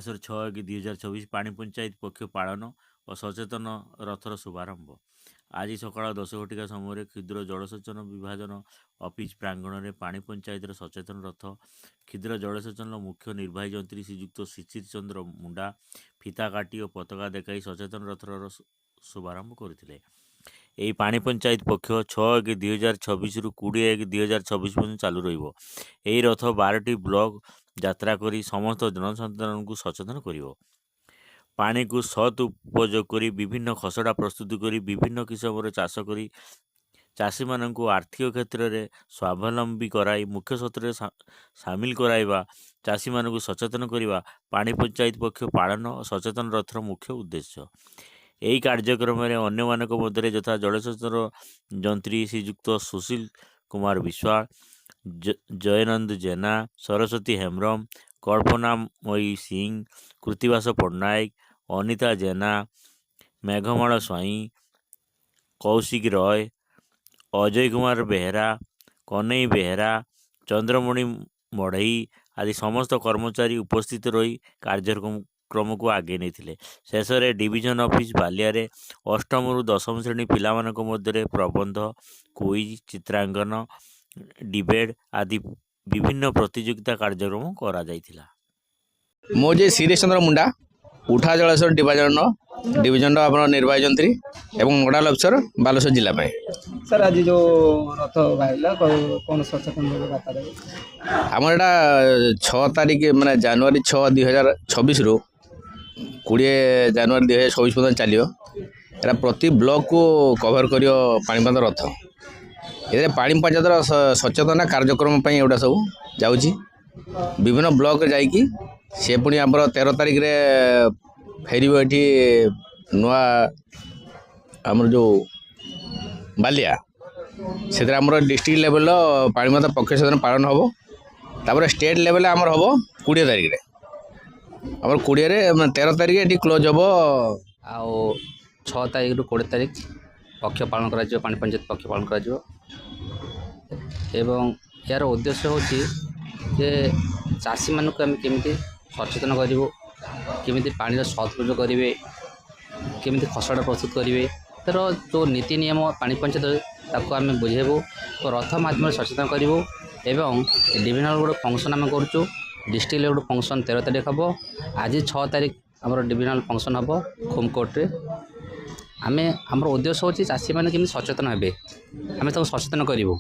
6/1/2024 ପାଣି ପଞ୍ଚାୟତ ପକ୍ଷ ପାଳନ ଓ ସଚେତନ ରଥର ଶୁଭାରମ୍ଭ। ଆଜି ସକାଳ 10 ଘଟିକା ସମୟରେ କ୍ଷୁଦ୍ର ଜଳସେଚନ ବିଭାଜନ ଅଫିସ ପ୍ରାଙ୍ଗଣରେ ପାଣି ପଞ୍ଚାୟତର ସଚେତନ ରଥ କ୍ଷୁଦ୍ର ଜଳସେଚନର ମୁଖ୍ୟ ନିର୍ବାହୀ ଯନ୍ତ୍ରୀ ଶ୍ରୀଯୁକ୍ତ ଶିଶିର ଚନ୍ଦ୍ର ମୁଣ୍ଡା ଫିତା କାଟି ଓ ପତାକା ଦେଖାଇ ସଚେତନ ରଥର ଶୁଭାରମ୍ଭ କରିଥିଲେ। ଏହି ପାଣି ପଞ୍ଚାୟତ ପକ୍ଷ 6/1/2024ରୁ 20/1/2024 ପର୍ଯ୍ୟନ୍ତ ଚାଲୁ ରହିବ। ଏହି ରଥ 12ଟି ବ୍ଲକ ଯାତ୍ରା କରି ସମସ୍ତ ଜନସାଧାରଣଙ୍କୁ ସଚେତନ କରିବ। ପାଣିକୁ ସତ୍ ଉପଯୋଗ କରି ବିଭିନ୍ନ ଖସଡ଼ା ପ୍ରସ୍ତୁତ କରି ବିଭିନ୍ନ କିସମର ଚାଷ କରି ଚାଷୀମାନଙ୍କୁ ଆର୍ଥିକ କ୍ଷେତ୍ରରେ ସ୍ୱାବଲମ୍ବୀ କରାଇ ମୁଖ୍ୟ ସ୍ରୋତରେ ସାମିଲ କରାଇବା, ଚାଷୀମାନଙ୍କୁ ସଚେତନ କରିବା ପାଣି ପଞ୍ଚାୟତ ପକ୍ଷ ପାଳନ ଓ ସଚେତନ ରଥର ମୁଖ୍ୟ ଉଦ୍ଦେଶ୍ୟ। ଏହି କାର୍ଯ୍ୟକ୍ରମରେ ଅନ୍ୟମାନଙ୍କ ମଧ୍ୟରେ ଯଥା ଜଳସେଚନ ଯନ୍ତ୍ରୀ ଶ୍ରୀଯୁକ୍ତ ସୁଶୀଲ କୁମାର ବିଶ୍ୱାଳ, ଜୟନନ୍ଦ ଜେନା, ସରସ୍ୱତୀ ହେମ୍ବ୍ରମ, କଳ୍ପନାମୟୀ ସିଂ, କୃତିବାସ ପଟ୍ଟନାୟକ, ଅନିତା ଜେନା, ମେଘମାଳ ସ୍ୱାଇଁ, କୌଶିକ ରୟ, ଅଜୟ କୁମାର ବେହେରା, କନେଇ ବେହେରା, ଚନ୍ଦ୍ରମଣି ମଢ଼େଇ ଆଦି ସମସ୍ତ କର୍ମଚାରୀ ଉପସ୍ଥିତ ରହି କାର୍ଯ୍ୟକ୍ରମକୁ ଆଗେଇ ନେଇଥିଲେ। ଶେଷରେ ଡିଭିଜନ ଅଫିସ ବାଲିଆରେ 8ମରୁ 10ମ ଶ୍ରେଣୀ ପିଲାମାନଙ୍କ ମଧ୍ୟରେ ପ୍ରବନ୍ଧ, କୁଇଜ୍, ଚିତ୍ରାଙ୍କନ, ଡିବେଟ୍ ଆଦି ବିଭିନ୍ନ ପ୍ରତିଯୋଗିତା କାର୍ଯ୍ୟକ୍ରମ କରାଯାଇଥିଲା। ମୁଁ ଯେ ଶିରିଷ ଚନ୍ଦ୍ର ମୁଣ୍ଡା ଉଠା ଜଳେଶ୍ୱର ଡିଭିଜନର ଆମର ନିର୍ବାହୀ ଯନ୍ତ୍ରୀ ଏବଂ ନୋଡାଲ ଅଫିସର ବାଲେଶ୍ୱର ଜିଲ୍ଲା ପାଇଁ। ସାର୍ ଆଜି ଯେଉଁ ରଥ ବାହାରିଲା କ'ଣ ସଚେତନ ବାର୍ତ୍ତା ଦେବେ? ଆମର ଏଇଟା 6 ତାରିଖ ମାନେ ଜାନୁଆରୀ 6, 2026ରୁ 20 ଜାନୁଆରୀ 2026 ପର୍ଯ୍ୟନ୍ତ ଚାଲିବ। ଏଇଟା ପ୍ରତି ବ୍ଲକକୁ କଭର କରିବ ପାଣିପାଦ ରଥ। ଏଥିରେ ପାଣି ପଞ୍ଚାୟତର ସଚେତନ କାର୍ଯ୍ୟକ୍ରମ ପାଇଁ ଏଗୁଡ଼ା ସବୁ ଯାଉଛି। ବିଭିନ୍ନ ବ୍ଲକରେ ଯାଇକି ସେ ପୁଣି ଆମର 13 ତାରିଖରେ ଫେରିବ ଏଠି ନୂଆ ଆମର ଯେଉଁ ବାଲିଆ, ସେଥିରେ ଆମର ଡିଷ୍ଟ୍ରିକ୍ଟ ଲେଭେଲର ପାଣିପାଦ ପକ୍ଷ ସଚେତନ ପାଳନ ହେବ। ତାପରେ ଷ୍ଟେଟ୍ ଲେଭେଲରେ ଆମର ହେବ 20 ତାରିଖରେ। ଆମର 20ରେ 13 ତାରିଖ ଏଠି କ୍ଲୋଜ୍ ହେବ। ଆଉ 6 ତାରିଖରୁ 20 ତାରିଖ ପକ୍ଷ ପାଳନ କରାଯିବ, ପାଣି ପଞ୍ଚାୟତ ପକ୍ଷ ପାଳନ କରାଯିବ। ଏବଂ ଏହାର ଉଦ୍ଦେଶ୍ୟ ହେଉଛି ଯେ ଚାଷୀମାନଙ୍କୁ ଆମେ କେମିତି ସଚେତନ କରିବୁ, କେମିତି ପାଣିର ସଦୁପଯୋଗ କରିବେ, କେମିତି ଖସଡ଼ା ପ୍ରସ୍ତୁତ କରିବେ, ତା'ର ଯେଉଁ ନୀତି ନିୟମ ପାଣି ପଞ୍ଚାୟତ ତାକୁ ଆମେ ବୁଝେଇବୁ ଓ ରଥ ମାଧ୍ୟମରେ ସଚେତନ କରିବୁ। ଏବଂ ଡିଭିଜନାଲ ଗୋଟେ ଫଙ୍କସନ୍ ଆମେ କରୁଛୁ। ଡିଷ୍ଟ୍ରିକ୍ଟ ଲେଭେଲ୍ ଫଙ୍କସନ୍ 13 ତାରିଖ ହେବ। ଆଜି 6 ତାରିଖ ଆମର ଡିଭିଜନାଲ ଫଙ୍କସନ୍ ହେବ ଖୁମକୋର୍ଟରେ। ଆମର ଉଦ୍ଦେଶ୍ୟ ହେଉଛି ଚାଷୀମାନେ କେମିତି ସଚେତନ ହେବେ, ଆମେ ତାକୁ ସଚେତନ କରିବୁ।